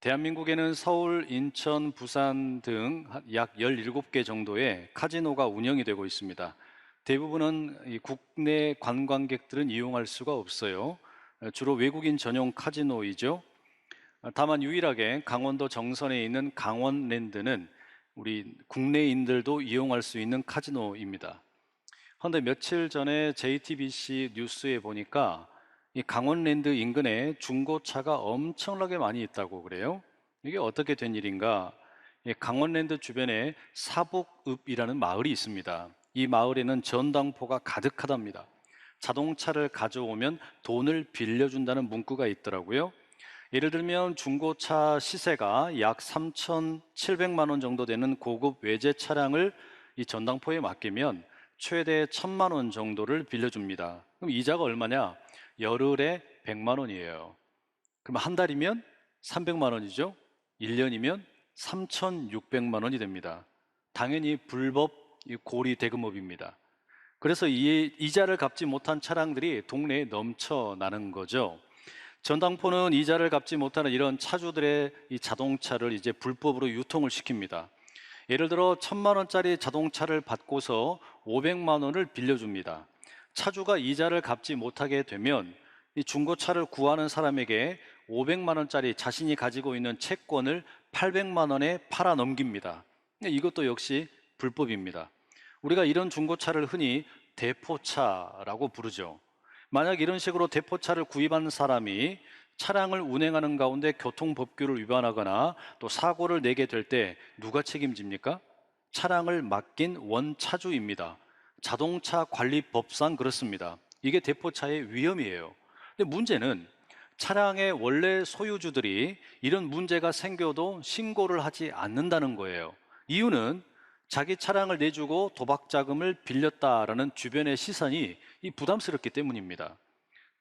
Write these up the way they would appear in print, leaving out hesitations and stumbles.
대한민국에는 서울, 인천, 부산 등 약 17개 정도의 카지노가 운영이 되고 있습니다. 대부분은 이 국내 관광객들은 이용할 수가 없어요. 주로 외국인 전용 카지노이죠. 다만 유일하게 강원도 정선에 있는 강원랜드는 우리 국내인들도 이용할 수 있는 카지노입니다. 그런데 며칠 전에 JTBC 뉴스에 보니까 이 강원랜드 인근에 중고차가 엄청나게 많이 있다고 그래요. 이게 어떻게 된 일인가? 이 강원랜드 주변에 사북읍이라는 마을이 있습니다. 이 마을에는 전당포가 가득하답니다. 자동차를 가져오면 돈을 빌려준다는 문구가 있더라고요. 예를 들면 중고차 시세가 약 3,700만 원 정도 되는 고급 외제 차량을 이 전당포에 맡기면 최대 1,000만 원 정도를 빌려줍니다. 그럼 이자가 얼마냐? 열흘에 100만 원이에요. 그럼 한 달이면 300만 원이죠? 1년이면 3,600만 원이 됩니다. 당연히 불법 고리 대금업입니다. 그래서 이 이자를 갚지 못한 차량들이 동네에 넘쳐나는 거죠. 전당포는 이자를 갚지 못하는 이런 차주들의 이 자동차를 이제 불법으로 유통을 시킵니다. 예를 들어 1,000만 원짜리 자동차를 받고서 500만 원을 빌려줍니다. 차주가 이자를 갚지 못하게 되면 이 중고차를 구하는 사람에게 500만 원짜리 자신이 가지고 있는 채권을 800만 원에 팔아 넘깁니다. 이것도 역시 불법입니다. 우리가 이런 중고차를 흔히 대포차라고 부르죠. 만약 이런 식으로 대포차를 구입한 사람이 차량을 운행하는 가운데 교통법규를 위반하거나 또 사고를 내게 될 때 누가 책임집니까? 차량을 맡긴 원차주입니다. 자동차 관리법상 그렇습니다. 이게 대포차의 위험이에요. 근데 문제는 차량의 원래 소유주들이 이런 문제가 생겨도 신고를 하지 않는다는 거예요. 이유는 자기 차량을 내주고 도박 자금을 빌렸다라는 주변의 시선이 부담스럽기 때문입니다.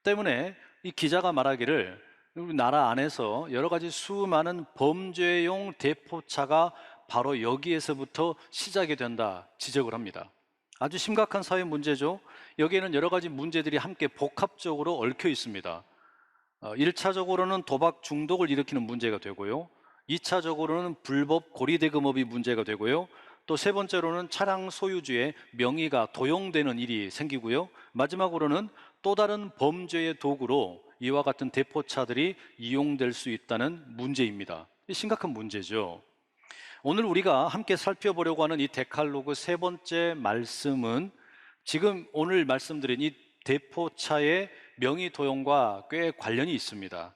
때문에 이 기자가 말하기를 우리나라 안에서 여러 가지 수많은 범죄용 대포차가 바로 여기에서부터 시작이 된다 지적을 합니다. 아주 심각한 사회 문제죠. 여기에는 여러 가지 문제들이 함께 복합적으로 얽혀 있습니다. 1차적으로는 도박 중독을 일으키는 문제가 되고요. 2차적으로는 불법 고리대금업이 문제가 되고요. 또 세 번째로는 차량 소유주의 명의가 도용되는 일이 생기고요. 마지막으로는 또 다른 범죄의 도구로 이와 같은 대포차들이 이용될 수 있다는 문제입니다. 심각한 문제죠. 오늘 우리가 함께 살펴보려고 하는 이 데칼로그 세 번째 말씀은 지금 오늘 말씀드린 이 대포차의 명의 도용과 꽤 관련이 있습니다.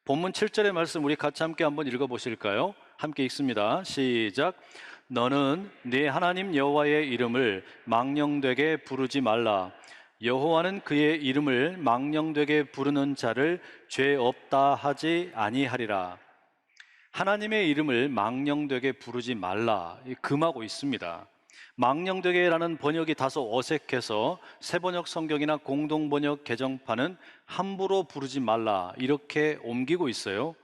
본문 7절의 말씀 우리 같이 함께 한번 읽어보실까요? 함께 읽습니다. 시작. 너는 네 하나님 여호와의 이름을 망령되게 부르지 말라. 여호와는 그의 이름을 망령되게 부르는 자를 죄 없다 하지 아니하리라. 하나님의 이름을 망령되게 부르지 말라 금하고 있습니다. 망령되게라는 번역이 다소 어색해서 새번역 성경이나 공동번역 개정판은 함부로 부르지 말라 이렇게 옮기고 있어요.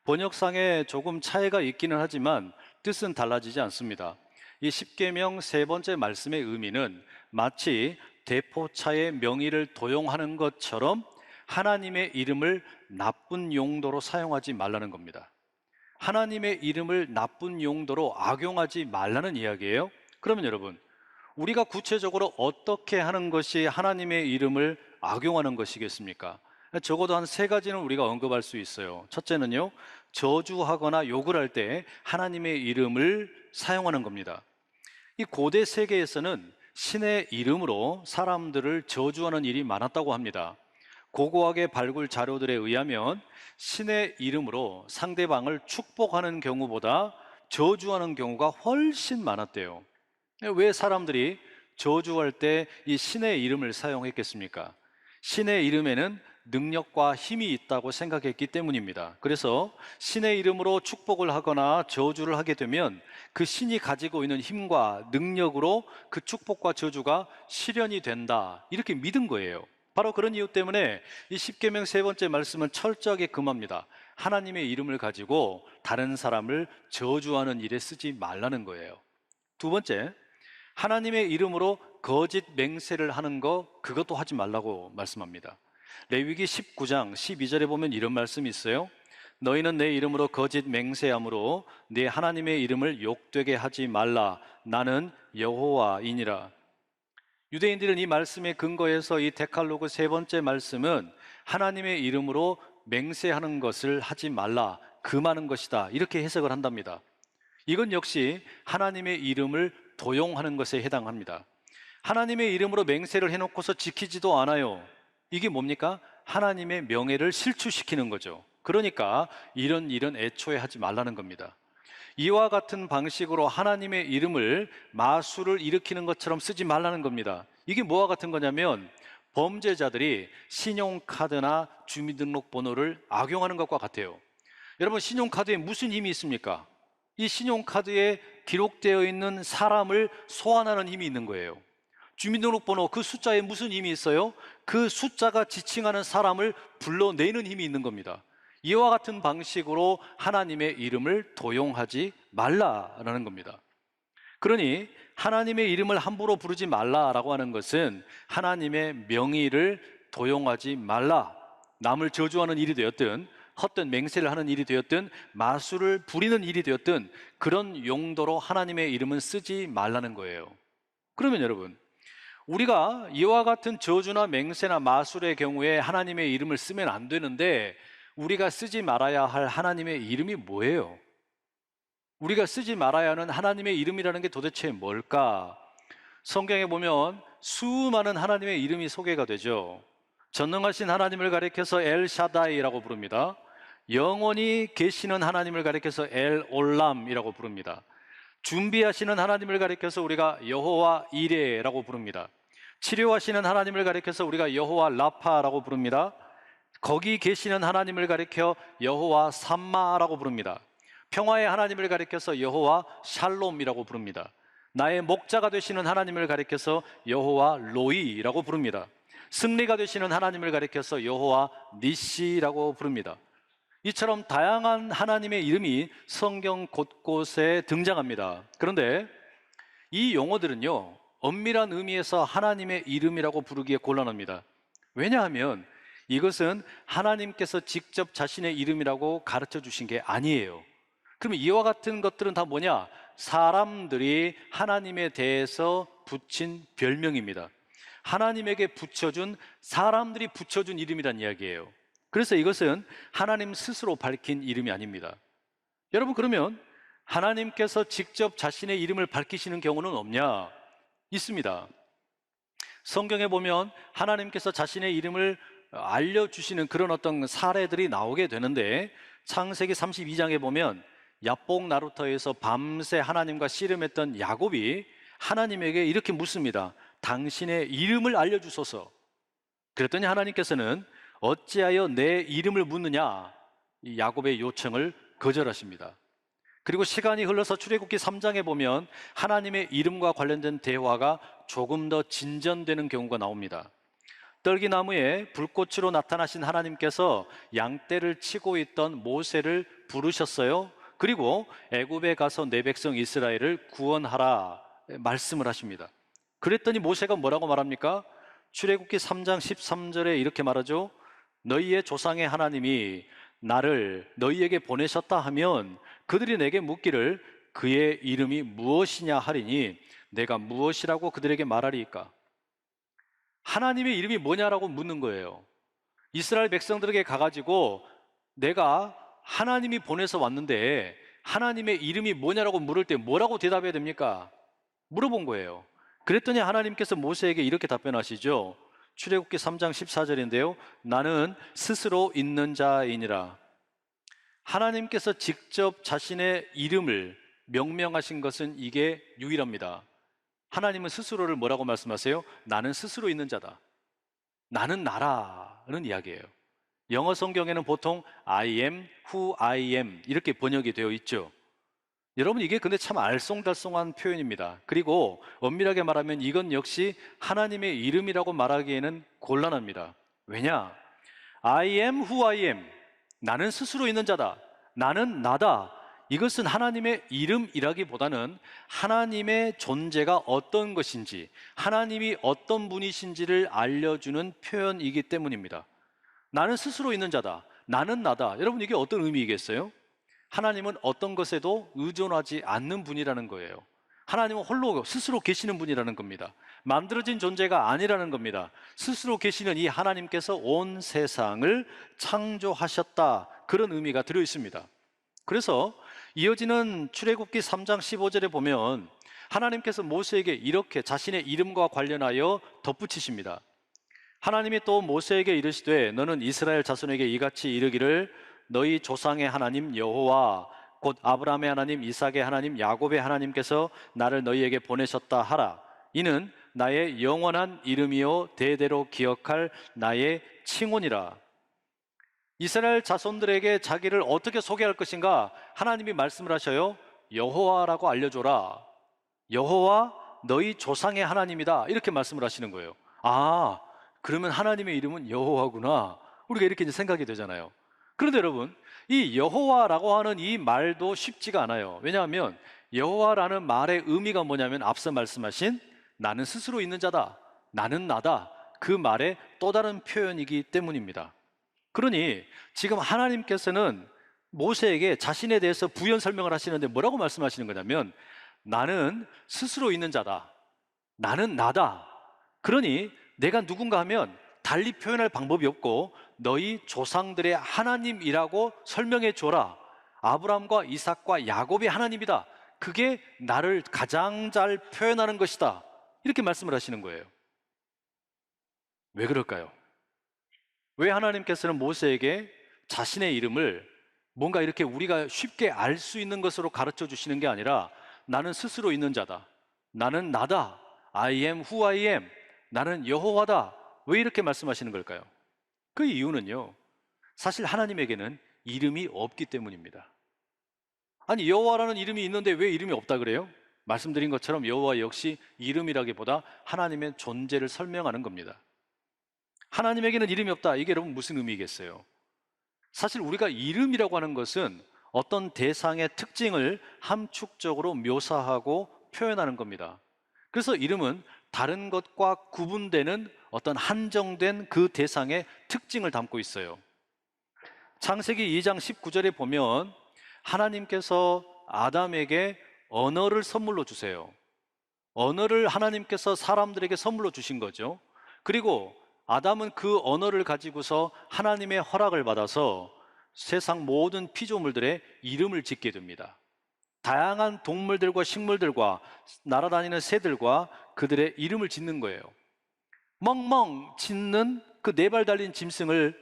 번역상에 조금 차이가 있기는 하지만 뜻은 달라지지 않습니다. 이 십계명 세 번째 말씀의 의미는 마치 대포차의 명의를 도용하는 것처럼 하나님의 이름을 나쁜 용도로 사용하지 말라는 겁니다. 하나님의 이름을 나쁜 용도로 악용하지 말라는 이야기예요. 그러면 여러분, 우리가 구체적으로 어떻게 하는 것이 하나님의 이름을 악용하는 것이겠습니까? 적어도 한 세 가지는 우리가 언급할 수 있어요. 첫째는요, 저주하거나 욕을 할 때 하나님의 이름을 사용하는 겁니다. 이 고대 세계에서는 신의 이름으로 사람들을 저주하는 일이 많았다고 합니다. 고고하게 발굴 자료들에 의하면 신의 이름으로 상대방을 축복하는 경우보다 저주하는 경우가 훨씬 많았대요. 왜 사람들이 저주할 때 이 신의 이름을 사용했겠습니까? 신의 이름에는 능력과 힘이 있다고 생각했기 때문입니다. 그래서 신의 이름으로 축복을 하거나 저주를 하게 되면 그 신이 가지고 있는 힘과 능력으로 그 축복과 저주가 실현이 된다 이렇게 믿은 거예요. 바로 그런 이유 때문에 이 십계명 세 번째 말씀은 철저하게 금합니다. 하나님의 이름을 가지고 다른 사람을 저주하는 일에 쓰지 말라는 거예요. 두 번째, 하나님의 이름으로 거짓 맹세를 하는 거 그것도 하지 말라고 말씀합니다. 레위기 19장 12절에 보면 이런 말씀이 있어요. 너희는 내 이름으로 거짓 맹세함으로 네 하나님의 이름을 욕되게 하지 말라. 나는 여호와이니라. 유대인들은 이 말씀에 근거해서 이 데칼로그 세 번째 말씀은 하나님의 이름으로 맹세하는 것을 하지 말라, 금하는 것이다, 이렇게 해석을 한답니다. 이건 역시 하나님의 이름을 도용하는 것에 해당합니다. 하나님의 이름으로 맹세를 해놓고서 지키지도 않아요. 이게 뭡니까? 하나님의 명예를 실추시키는 거죠. 그러니까 이런 일은 애초에 하지 말라는 겁니다. 이와 같은 방식으로 하나님의 이름을 마술을 일으키는 것처럼 쓰지 말라는 겁니다. 이게 뭐와 같은 거냐면 범죄자들이 신용카드나 주민등록번호를 악용하는 것과 같아요. 여러분, 신용카드에 무슨 힘이 있습니까? 이 신용카드에 기록되어 있는 사람을 소환하는 힘이 있는 거예요. 주민등록번호, 그 숫자에 무슨 힘이 있어요? 그 숫자가 지칭하는 사람을 불러내는 힘이 있는 겁니다. 이와 같은 방식으로 하나님의 이름을 도용하지 말라라는 겁니다. 그러니 하나님의 이름을 함부로 부르지 말라라고 하는 것은 하나님의 명의를 도용하지 말라, 남을 저주하는 일이 되었든 헛된 맹세를 하는 일이 되었든 마술을 부리는 일이 되었든 그런 용도로 하나님의 이름은 쓰지 말라는 거예요. 그러면 여러분, 우리가 이와 같은 저주나 맹세나 마술의 경우에 하나님의 이름을 쓰면 안 되는데 우리가 쓰지 말아야 할 하나님의 이름이 뭐예요? 우리가 쓰지 말아야 하는 하나님의 이름이라는 게 도대체 뭘까? 성경에 보면 수많은 하나님의 이름이 소개가 되죠. 전능하신 하나님을 가리켜서 엘샤다이라고 부릅니다. 영원히 계시는 하나님을 가리켜서 엘올람이라고 부릅니다. 준비하시는 하나님을 가리켜서 우리가 여호와 이레라고 부릅니다. 치료하시는 하나님을 가리켜서 우리가 여호와 라파라고 부릅니다. 거기 계시는 하나님을 가리켜 여호와 삼마라고 부릅니다. 평화의 하나님을 가리켜서 여호와 샬롬이라고 부릅니다. 나의 목자가 되시는 하나님을 가리켜서 여호와 로이라고 부릅니다. 승리가 되시는 하나님을 가리켜서 여호와 니시라고 부릅니다. 이처럼 다양한 하나님의 이름이 성경 곳곳에 등장합니다. 그런데 이 용어들은요, 엄밀한 의미에서 하나님의 이름이라고 부르기에 곤란합니다. 왜냐하면 이것은 하나님께서 직접 자신의 이름이라고 가르쳐 주신 게 아니에요. 그러면 이와 같은 것들은 다 뭐냐? 사람들이 하나님에 대해서 붙인 별명입니다. 하나님에게 붙여준, 사람들이 붙여준 이름이란 이야기예요. 그래서 이것은 하나님 스스로 밝힌 이름이 아닙니다. 여러분, 그러면 하나님께서 직접 자신의 이름을 밝히시는 경우는 없냐? 있습니다. 성경에 보면 하나님께서 자신의 이름을 알려주시는 그런 어떤 사례들이 나오게 되는데, 창세기 32장에 보면 야복 나루터에서 밤새 하나님과 씨름했던 야곱이 하나님에게 이렇게 묻습니다. 당신의 이름을 알려주소서. 그랬더니 하나님께서는 어찌하여 내 이름을 묻느냐, 이 야곱의 요청을 거절하십니다. 그리고 시간이 흘러서 출애굽기 3장에 보면 하나님의 이름과 관련된 대화가 조금 더 진전되는 경우가 나옵니다. 떨기나무에 불꽃으로 나타나신 하나님께서 양떼를 치고 있던 모세를 부르셨어요. 그리고 애굽에 가서 내 백성 이스라엘을 구원하라 말씀을 하십니다. 그랬더니 모세가 뭐라고 말합니까? 출애굽기 3장 13절에 이렇게 말하죠. 너희의 조상의 하나님이 나를 너희에게 보내셨다 하면 그들이 내게 묻기를 그의 이름이 무엇이냐 하리니 내가 무엇이라고 그들에게 말하리이까? 하나님의 이름이 뭐냐라고 묻는 거예요. 이스라엘 백성들에게 가가지고 내가 하나님이 보내서 왔는데 하나님의 이름이 뭐냐라고 물을 때 뭐라고 대답해야 됩니까? 물어본 거예요. 그랬더니 하나님께서 모세에게 이렇게 답변하시죠. 출애굽기 3장 14절인데요. 나는 스스로 있는 자이니라. 하나님께서 직접 자신의 이름을 명명하신 것은 이게 유일합니다. 하나님은 스스로를 뭐라고 말씀하세요? 나는 스스로 있는 자다. 나는 나라는 이야기예요. 영어 성경에는 보통 I am who I am 이렇게 번역이 되어 있죠. 여러분, 이게 근데 참 알쏭달쏭한 표현입니다. 그리고 엄밀하게 말하면 이건 역시 하나님의 이름이라고 말하기에는 곤란합니다. 왜냐? I am who I am. 나는 스스로 있는 자다. 나는 나다. 이것은 하나님의 이름이라기보다는 하나님의 존재가 어떤 것인지, 하나님이 어떤 분이신지를 알려주는 표현이기 때문입니다. 나는 스스로 있는 자다. 나는 나다. 여러분, 이게 어떤 의미이겠어요? 하나님은 어떤 것에도 의존하지 않는 분이라는 거예요. 하나님은 홀로 스스로 계시는 분이라는 겁니다. 만들어진 존재가 아니라는 겁니다. 스스로 계시는 이 하나님께서 온 세상을 창조하셨다. 그런 의미가 들어 있습니다. 그래서 이어지는 출애굽기 3장 15절에 보면 하나님께서 모세에게 이렇게 자신의 이름과 관련하여 덧붙이십니다. 하나님이 또 모세에게 이르시되 너는 이스라엘 자손에게 이같이 이르기를 너희 조상의 하나님 여호와 곧 아브라함의 하나님 이삭의 하나님 야곱의 하나님께서 나를 너희에게 보내셨다 하라. 이는 나의 영원한 이름이요 대대로 기억할 나의 칭혼이라. 이스라엘 자손들에게 자기를 어떻게 소개할 것인가 하나님이 말씀을 하셔요. 여호와라고 알려줘라. 여호와 너희 조상의 하나님이다. 이렇게 말씀을 하시는 거예요. 아, 그러면 하나님의 이름은 여호와구나. 우리가 이렇게 이제 생각이 되잖아요. 그런데 여러분, 이 여호와라고 하는 이 말도 쉽지가 않아요. 왜냐하면 여호와라는 말의 의미가 뭐냐면 앞서 말씀하신 나는 스스로 있는 자다, 나는 나다, 그 말의 또 다른 표현이기 때문입니다. 그러니 지금 하나님께서는 모세에게 자신에 대해서 부연 설명을 하시는데 뭐라고 말씀하시는 거냐면 나는 스스로 있는 자다, 나는 나다. 그러니 내가 누군가 하면 달리 표현할 방법이 없고 너희 조상들의 하나님이라고 설명해 줘라. 아브라함과 이삭과 야곱의 하나님이다. 그게 나를 가장 잘 표현하는 것이다. 이렇게 말씀을 하시는 거예요. 왜 그럴까요? 왜 하나님께서는 모세에게 자신의 이름을 뭔가 이렇게 우리가 쉽게 알 수 있는 것으로 가르쳐 주시는 게 아니라 나는 스스로 있는 자다, 나는 나다, I am who I am, 나는 여호와다. 왜 이렇게 말씀하시는 걸까요? 그 이유는요, 사실 하나님에게는 이름이 없기 때문입니다. 아니, 여호와라는 이름이 있는데 왜 이름이 없다 그래요? 말씀드린 것처럼 여호와 역시 이름이라기보다 하나님의 존재를 설명하는 겁니다. 하나님에게는 이름이 없다. 이게 여러분 무슨 의미겠어요? 사실 우리가 이름이라고 하는 것은 어떤 대상의 특징을 함축적으로 묘사하고 표현하는 겁니다. 그래서 이름은 다른 것과 구분되는 어떤 한정된 그 대상의 특징을 담고 있어요. 창세기 2장 19절에 보면 하나님께서 아담에게 언어를 선물로 주세요. 언어를 하나님께서 사람들에게 선물로 주신 거죠. 그리고 아담은 그 언어를 가지고서 하나님의 허락을 받아서 세상 모든 피조물들의 이름을 짓게 됩니다. 다양한 동물들과 식물들과 날아다니는 새들과 그들의 이름을 짓는 거예요. 멍멍 짖는 그 네 발 달린 짐승을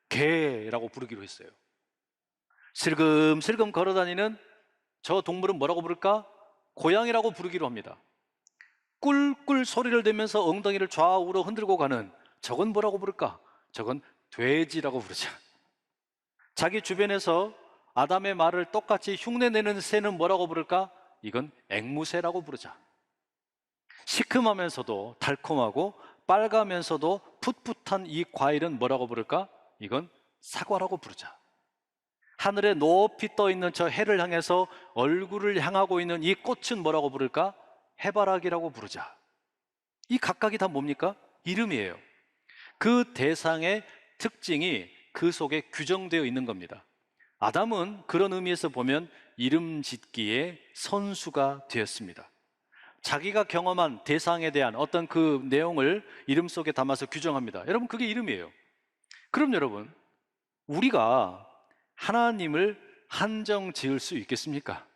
개라고 부르기로 했어요. 슬금슬금 걸어다니는 저 동물은 뭐라고 부를까? 고양이라고 부르기로 합니다. 꿀꿀 소리를 내면서 엉덩이를 좌우로 흔들고 가는 저건 뭐라고 부를까? 저건 돼지라고 부르자. 자기 주변에서 아담의 말을 똑같이 흉내내는 새는 뭐라고 부를까? 이건 앵무새라고 부르자. 시큼하면서도 달콤하고 빨가면서도 풋풋한 이 과일은 뭐라고 부를까? 이건 사과라고 부르자. 하늘에 높이 떠 있는 저 해를 향해서 얼굴을 향하고 있는 이 꽃은 뭐라고 부를까? 해바라기라고 부르자. 이 각각이 다 뭡니까? 이름이에요. 그 대상의 특징이 그 속에 규정되어 있는 겁니다. 아담은 그런 의미에서 보면 이름 짓기의 선수가 되었습니다. 자기가 경험한 대상에 대한 어떤 그 내용을 이름 속에 담아서 규정합니다. 여러분, 그게 이름이에요. 그럼 여러분, 우리가 하나님을 한정 지을 수 있겠습니까?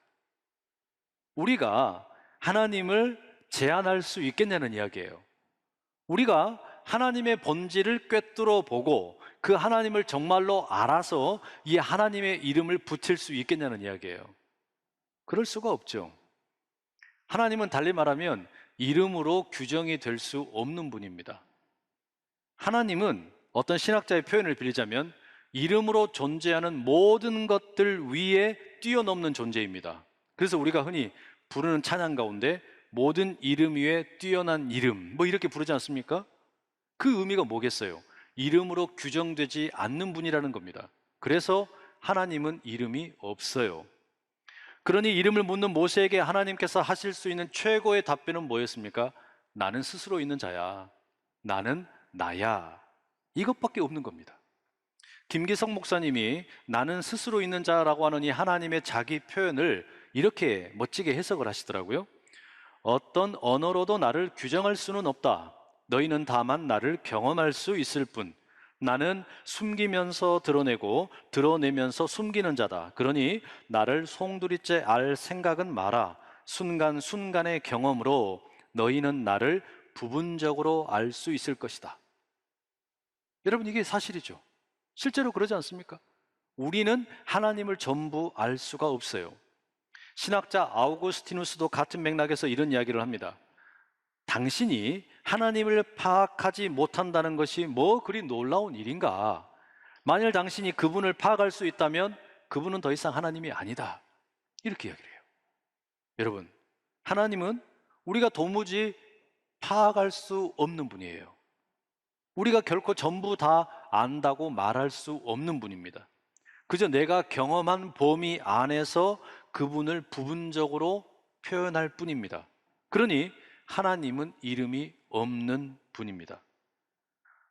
우리가 하나님을 제한할 수 있겠냐는 이야기예요. 우리가 하나님의 본질을 꿰뚫어 보고 그 하나님을 정말로 알아서 이 하나님의 이름을 붙일 수 있겠냐는 이야기예요. 그럴 수가 없죠. 하나님은 달리 말하면 이름으로 규정이 될 수 없는 분입니다. 하나님은 어떤 신학자의 표현을 빌리자면 이름으로 존재하는 모든 것들 위에 뛰어넘는 존재입니다. 그래서 우리가 흔히 부르는 찬양 가운데 모든 이름 위에 뛰어난 이름 뭐 이렇게 부르지 않습니까? 그 의미가 뭐겠어요? 이름으로 규정되지 않는 분이라는 겁니다. 그래서 하나님은 이름이 없어요. 그러니 이름을 묻는 모세에게 하나님께서 하실 수 있는 최고의 답변은 뭐였습니까? 나는 스스로 있는 자야. 나는 나야. 이것밖에 없는 겁니다. 김기성 목사님이 나는 스스로 있는 자라고 하는 이 하나님의 자기 표현을 이렇게 멋지게 해석을 하시더라고요. 어떤 언어로도 나를 규정할 수는 없다. 너희는 다만 나를 경험할 수 있을 뿐. 나는 숨기면서 드러내고 드러내면서 숨기는 자다. 그러니 나를 송두리째 알 생각은 마라. 순간순간의 경험으로 너희는 나를 부분적으로 알 수 있을 것이다. 여러분, 이게 사실이죠. 실제로 그러지 않습니까? 우리는 하나님을 전부 알 수가 없어요. 신학자 아우구스티누스도 같은 맥락에서 이런 이야기를 합니다. 당신이 하나님을 파악하지 못한다는 것이 뭐 그리 놀라운 일인가? 만일 당신이 그분을 파악할 수 있다면 그분은 더 이상 하나님이 아니다. 이렇게 이야기를 해요. 여러분, 하나님은 우리가 도무지 파악할 수 없는 분이에요. 우리가 결코 전부 다 안다고 말할 수 없는 분입니다. 그저 내가 경험한 범위 안에서 그분을 부분적으로 표현할 뿐입니다. 그러니 하나님은 이름이 없는 분입니다.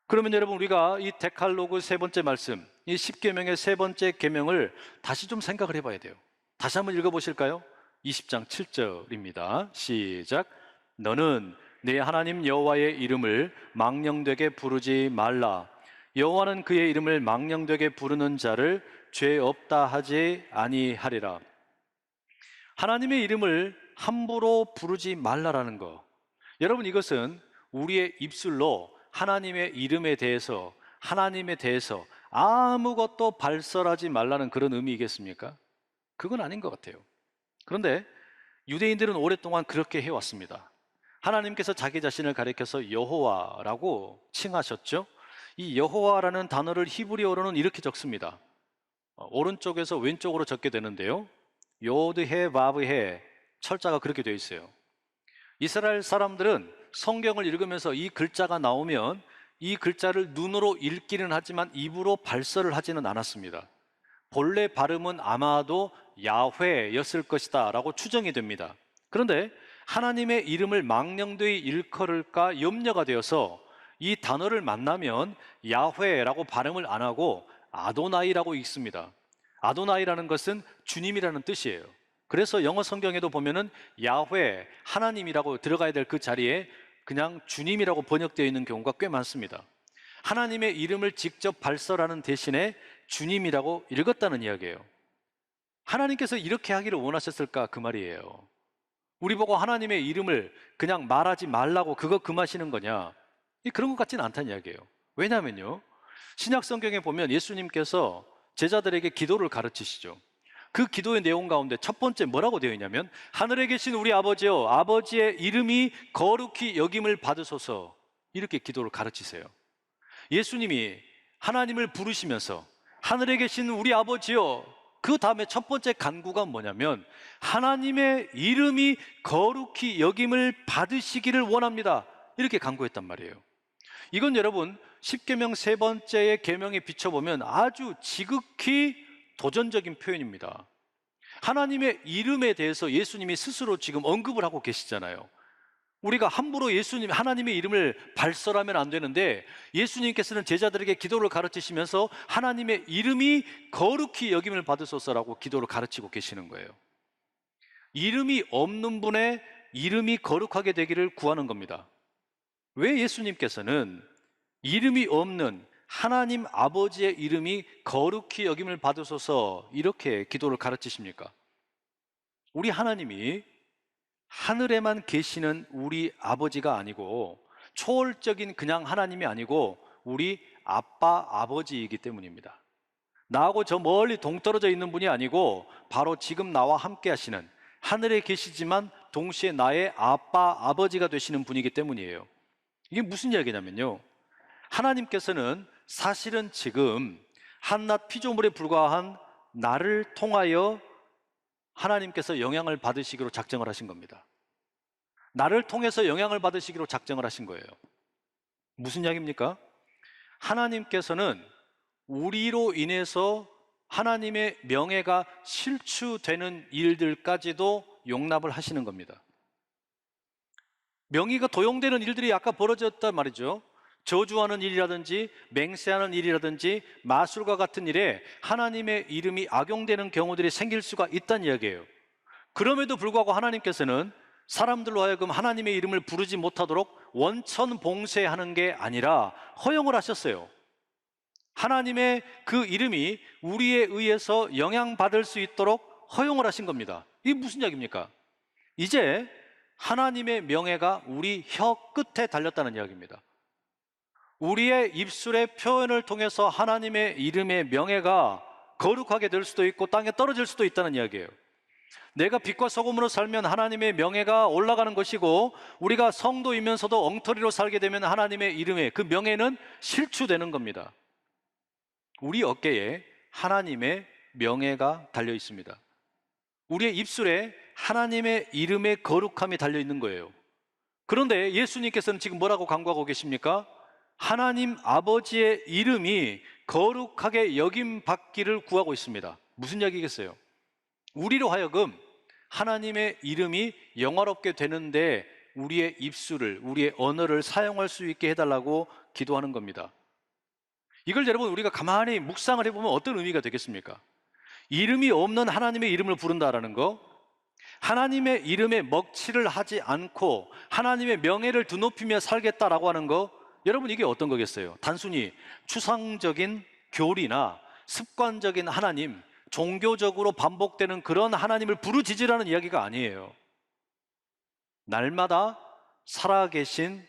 그러면 여러분, 우리가 이 데칼로그 세 번째 말씀, 이 십계명의 세 번째 계명을 다시 좀 생각을 해봐야 돼요. 다시 한번 읽어보실까요? 20장 7절입니다. 시작. 너는 네 하나님 여호와의 이름을 망령되게 부르지 말라. 여호와는 그의 이름을 망령되게 부르는 자를 죄 없다 하지 아니하리라. 하나님의 이름을 함부로 부르지 말라라는 거. 여러분, 이것은 우리의 입술로 하나님의 이름에 대해서, 하나님에 대해서 아무것도 발설하지 말라는 그런 의미이겠습니까? 그건 아닌 것 같아요. 그런데 유대인들은 오랫동안 그렇게 해왔습니다. 하나님께서 자기 자신을 가리켜서 여호와라고 칭하셨죠. 이 여호와라는 단어를 히브리어로는 이렇게 적습니다. 오른쪽에서 왼쪽으로 적게 되는데요, 요드해 바브해, 철자가 그렇게 되어 있어요. 이스라엘 사람들은 성경을 읽으면서 이 글자가 나오면 이 글자를 눈으로 읽기는 하지만 입으로 발설을 하지는 않았습니다. 본래 발음은 아마도 야훼였을 것이다 라고 추정이 됩니다. 그런데 하나님의 이름을 망령되이 일컬을까 염려가 되어서 이 단어를 만나면 야훼라고 발음을 안 하고 아도나이라고 읽습니다. 아도나이라는 것은 주님이라는 뜻이에요. 그래서 영어 성경에도 보면은 야훼, 하나님이라고 들어가야 될 그 자리에 그냥 주님이라고 번역되어 있는 경우가 꽤 많습니다. 하나님의 이름을 직접 발설하는 대신에 주님이라고 읽었다는 이야기예요. 하나님께서 이렇게 하기를 원하셨을까, 그 말이에요. 우리 보고 하나님의 이름을 그냥 말하지 말라고 그거 금하시는 거냐? 그런 것 같지는 않다는 이야기예요. 왜냐하면요, 신약 성경에 보면 예수님께서 제자들에게 기도를 가르치시죠. 그 기도의 내용 가운데 첫 번째 뭐라고 되어 있냐면, 하늘에 계신 우리 아버지여, 아버지의 이름이 거룩히 여김을 받으소서, 이렇게 기도를 가르치세요. 예수님이 하나님을 부르시면서 하늘에 계신 우리 아버지여, 그 다음에 첫 번째 간구가 뭐냐면 하나님의 이름이 거룩히 여김을 받으시기를 원합니다, 이렇게 간구했단 말이에요. 이건 여러분, 십계명 세 번째의 계명에 비춰보면 아주 지극히 도전적인 표현입니다. 하나님의 이름에 대해서 예수님이 스스로 지금 언급을 하고 계시잖아요. 우리가 함부로 예수님, 하나님의 이름을 발설하면 안 되는데, 예수님께서는 제자들에게 기도를 가르치시면서 하나님의 이름이 거룩히 여김을 받으소서라고 기도를 가르치고 계시는 거예요. 이름이 없는 분의 이름이 거룩하게 되기를 구하는 겁니다. 왜 예수님께서는 이름이 없는 하나님 아버지의 이름이 거룩히 여김을 받으소서 이렇게 기도를 가르치십니까? 우리 하나님이 하늘에만 계시는 우리 아버지가 아니고, 초월적인 그냥 하나님이 아니고 우리 아빠 아버지이기 때문입니다. 나하고 저 멀리 동떨어져 있는 분이 아니고 바로 지금 나와 함께 하시는, 하늘에 계시지만 동시에 나의 아빠 아버지가 되시는 분이기 때문이에요. 이게 무슨 이야기냐면요, 하나님께서는 사실은 지금 한낱 피조물에 불과한 나를 통하여 하나님께서 영향을 받으시기로 작정을 하신 겁니다. 나를 통해서 영향을 받으시기로 작정을 하신 거예요. 무슨 이야기입니까? 하나님께서는 우리로 인해서 하나님의 명예가 실추되는 일들까지도 용납을 하시는 겁니다. 명예가 도용되는 일들이 아까 벌어졌단 말이죠. 저주하는 일이라든지 맹세하는 일이라든지 마술과 같은 일에 하나님의 이름이 악용되는 경우들이 생길 수가 있다는 이야기예요. 그럼에도 불구하고 하나님께서는 사람들로 하여금 하나님의 이름을 부르지 못하도록 원천 봉쇄하는 게 아니라 허용을 하셨어요. 하나님의 그 이름이 우리에 의해서 영향받을 수 있도록 허용을 하신 겁니다. 이게 무슨 이야기입니까? 이제 하나님의 명예가 우리 혀 끝에 달렸다는 이야기입니다. 우리의 입술의 표현을 통해서 하나님의 이름의 명예가 거룩하게 될 수도 있고 땅에 떨어질 수도 있다는 이야기예요. 내가 빛과 소금으로 살면 하나님의 명예가 올라가는 것이고, 우리가 성도이면서도 엉터리로 살게 되면 하나님의 이름의 그 명예는 실추되는 겁니다. 우리 어깨에 하나님의 명예가 달려 있습니다. 우리의 입술에 하나님의 이름의 거룩함이 달려 있는 거예요. 그런데 예수님께서는 지금 뭐라고 강구하고 계십니까? 하나님 아버지의 이름이 거룩하게 여김받기를 구하고 있습니다. 무슨 이야기겠어요? 우리로 하여금 하나님의 이름이 영화롭게 되는데 우리의 입술을, 우리의 언어를 사용할 수 있게 해달라고 기도하는 겁니다. 이걸 여러분 우리가 가만히 묵상을 해보면 어떤 의미가 되겠습니까? 이름이 없는 하나님의 이름을 부른다라는 거, 하나님의 이름에 먹칠을 하지 않고 하나님의 명예를 드높이며 살겠다라고 하는 거, 여러분 이게 어떤 거겠어요? 단순히 추상적인 교리나 습관적인 하나님, 종교적으로 반복되는 그런 하나님을 부르짖으라는 이야기가 아니에요. 날마다 살아계신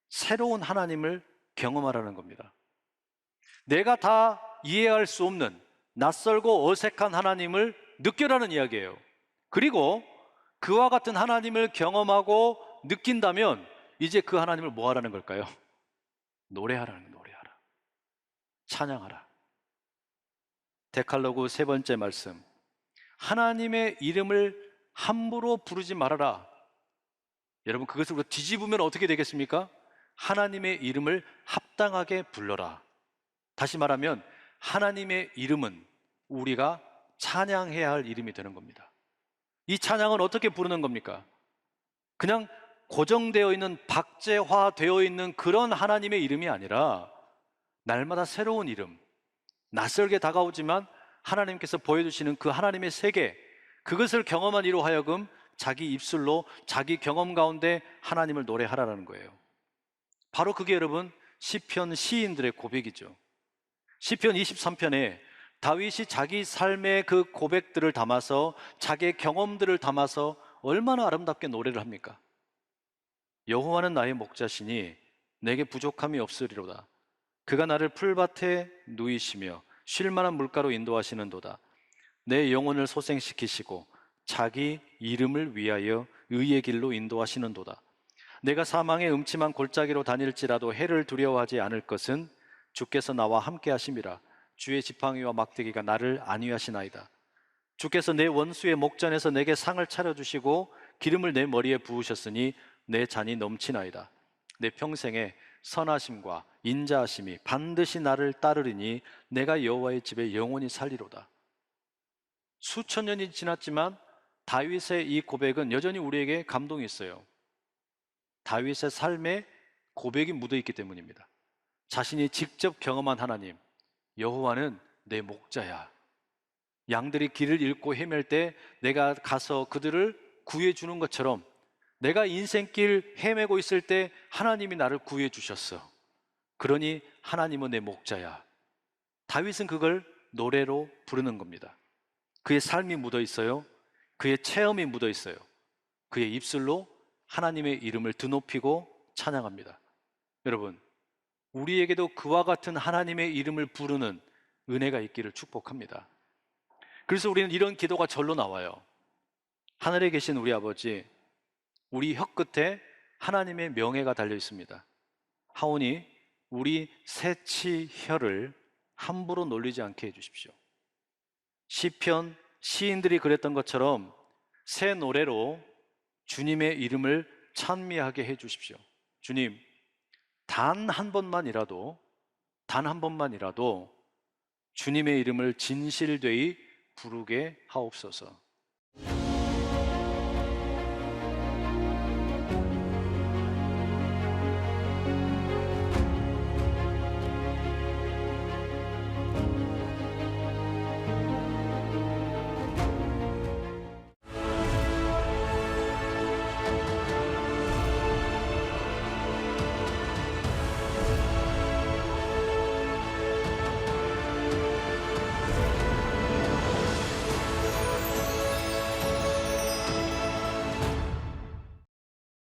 새로운 하나님을 경험하라는 겁니다. 내가 다 이해할 수 없는 낯설고 어색한 하나님을 느껴라는 이야기예요. 그리고 그와 같은 하나님을 경험하고 느낀다면 이제 그 하나님을 뭐 하라는 걸까요? 노래하라는 거예요. 노래하라. 찬양하라. 데칼로그 세 번째 말씀, 하나님의 이름을 함부로 부르지 말아라. 여러분 그것을 뒤집으면 어떻게 되겠습니까? 하나님의 이름을 합당하게 불러라. 다시 말하면 하나님의 이름은 우리가 찬양해야 할 이름이 되는 겁니다. 이 찬양은 어떻게 부르는 겁니까? 그냥 고정되어 있는, 박제화되어 있는 그런 하나님의 이름이 아니라 날마다 새로운 이름, 낯설게 다가오지만 하나님께서 보여주시는 그 하나님의 세계, 그것을 경험한 이로 하여금 자기 입술로 자기 경험 가운데 하나님을 노래하라는 거예요. 바로 그게 여러분 시편 시인들의 고백이죠. 시편 23편에 다윗이 자기 삶의 그 고백들을 담아서, 자기의 경험들을 담아서 얼마나 아름답게 노래를 합니까? 여호와는 나의 목자시니 내게 부족함이 없으리로다. 그가 나를 풀밭에 누이시며 쉴 만한 물가로 인도하시는도다. 내 영혼을 소생시키시고 자기 이름을 위하여 의의 길로 인도하시는도다. 내가 사망의 음침한 골짜기로 다닐지라도 해를 두려워하지 않을 것은 주께서 나와 함께 하심이라. 주의 지팡이와 막대기가 나를 안위하시나이다. 주께서 내 원수의 목전에서 내게 상을 차려주시고 기름을 내 머리에 부으셨으니 내 잔이 넘치나이다. 내 평생에 선하심과 인자하심이 반드시 나를 따르리니 내가 여호와의 집에 영원히 살리로다. 수천 년이 지났지만 다윗의 이 고백은 여전히 우리에게 감동이 있어요. 다윗의 삶에 고백이 묻어있기 때문입니다. 자신이 직접 경험한 하나님, 여호와는 내 목자야. 양들이 길을 잃고 헤맬 때 내가 가서 그들을 구해주는 것처럼 내가 인생길 헤매고 있을 때 하나님이 나를 구해 주셨어. 그러니 하나님은 내 목자야. 다윗은 그걸 노래로 부르는 겁니다. 그의 삶이 묻어 있어요. 그의 체험이 묻어 있어요. 그의 입술로 하나님의 이름을 드높이고 찬양합니다. 여러분, 우리에게도 그와 같은 하나님의 이름을 부르는 은혜가 있기를 축복합니다. 그래서 우리는 이런 기도가 절로 나와요. 하늘에 계신 우리 아버지, 우리 혀끝에 하나님의 명예가 달려 있습니다. 하오니 우리 새치 혀를 함부로 놀리지 않게 해주십시오. 시편 시인들이 그랬던 것처럼 새 노래로 주님의 이름을 찬미하게 해주십시오. 주님, 단 한 번만이라도 주님의 이름을 진실되이 부르게 하옵소서.